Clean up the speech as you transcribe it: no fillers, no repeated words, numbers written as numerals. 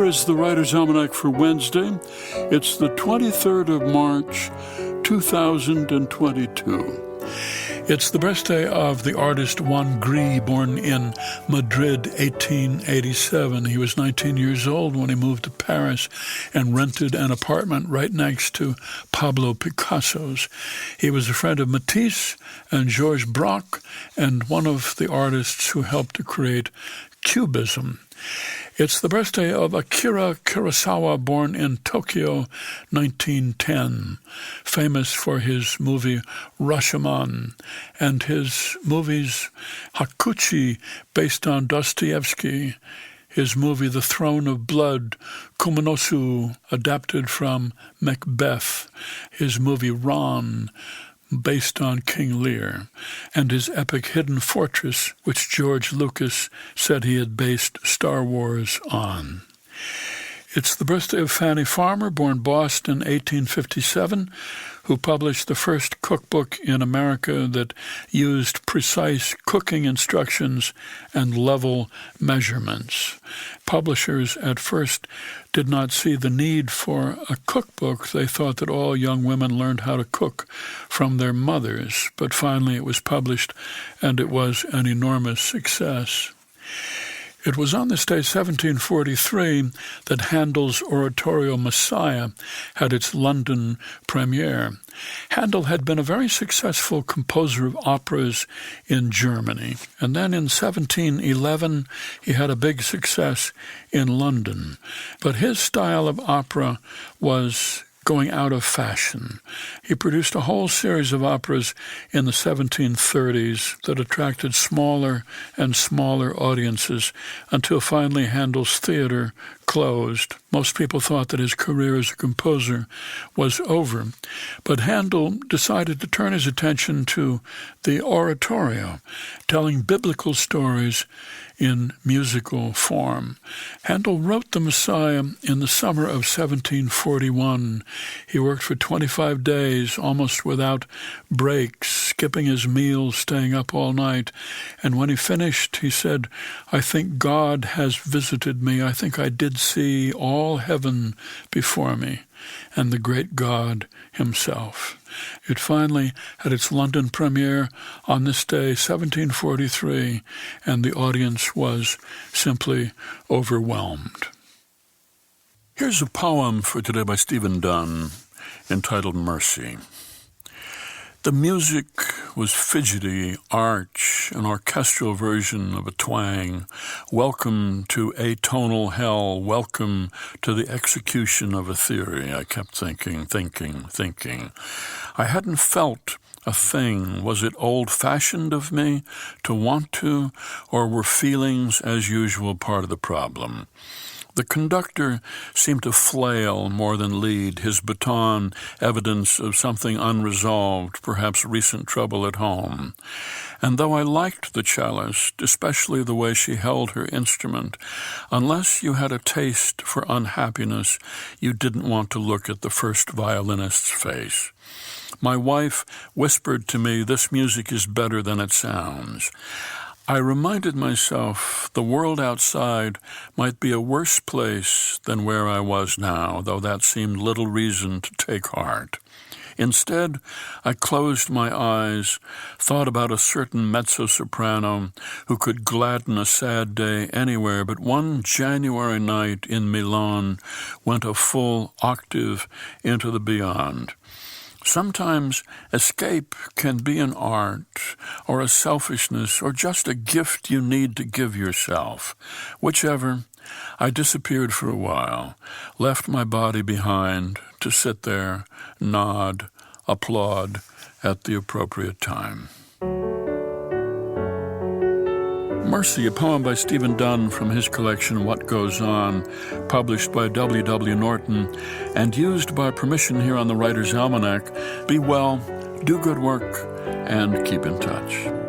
is the Writer's Almanac for Wednesday. It's the 23rd of March, 2022. It's the birthday of the artist Juan Gris, born in Madrid, 1887. He was 19 years old when he moved to Paris and rented an apartment right next to Pablo Picasso's. He was a friend of Matisse and Georges Braque, and one of the artists who helped to create Cubism. It's the birthday of Akira Kurosawa, born in Tokyo, 1910, famous for his movie Rashomon and his movies Hakuchi, based on Dostoevsky, his movie The Throne of Blood, Kumanosu, adapted from Macbeth, his movie Ron, based on King Lear, and his epic Hidden Fortress, which George Lucas said he had based Star Wars on. It's the birthday of Fanny Farmer, born Boston, 1857, who published the first cookbook in America that used precise cooking instructions and level measurements. Publishers at first did not see the need for a cookbook. They thought that all young women learned how to cook from their mothers, but finally it was published, and it was an enormous success. It was on this day, 1743, that Handel's oratorio Messiah had its London premiere. Handel had been a very successful composer of operas in Germany, and then in 1711 he had a big success in London. But his style of opera was going out of fashion. He produced a whole series of operas in the 1730s that attracted smaller and smaller audiences until finally Handel's theater closed. Most people thought that his career as a composer was over, but Handel decided to turn his attention to the oratorio, telling biblical stories in musical form. Handel wrote the Messiah in the summer of 1741. He worked for 25 days, almost without breaks, skipping his meals, staying up all night. And when he finished, he said, "I think God has visited me. I think I did see all heaven before me, and the great God himself." It finally had its London premiere on this day, 1743, and the audience was simply overwhelmed. Here's a poem for today by Stephen Dunn, entitled Mercy. The music was fidgety, arch, an orchestral version of a twang. Welcome to atonal hell, welcome to the execution of a theory. I kept thinking. I hadn't felt a thing. Was it old-fashioned of me to want to, or were feelings, as usual, part of the problem? The conductor seemed to flail more than lead, his baton evidence of something unresolved, perhaps recent trouble at home. And though I liked the cellist, especially the way she held her instrument, unless you had a taste for unhappiness, you didn't want to look at the first violinist's face. My wife whispered to me, "This music is better than it sounds." I reminded myself the world outside might be a worse place than where I was now, though that seemed little reason to take heart. Instead, I closed my eyes, thought about a certain mezzo-soprano who could gladden a sad day anywhere, but one January night in Milan went a full octave into the beyond. Sometimes escape can be an art, or a selfishness, or just a gift you need to give yourself. Whichever, I disappeared for a while, left my body behind to sit there, nod, applaud at the appropriate time. Mercy, a poem by Stephen Dunn from his collection What Goes On, published by W.W. Norton and used by permission here on the Writer's Almanac. Be well, do good work, and keep in touch.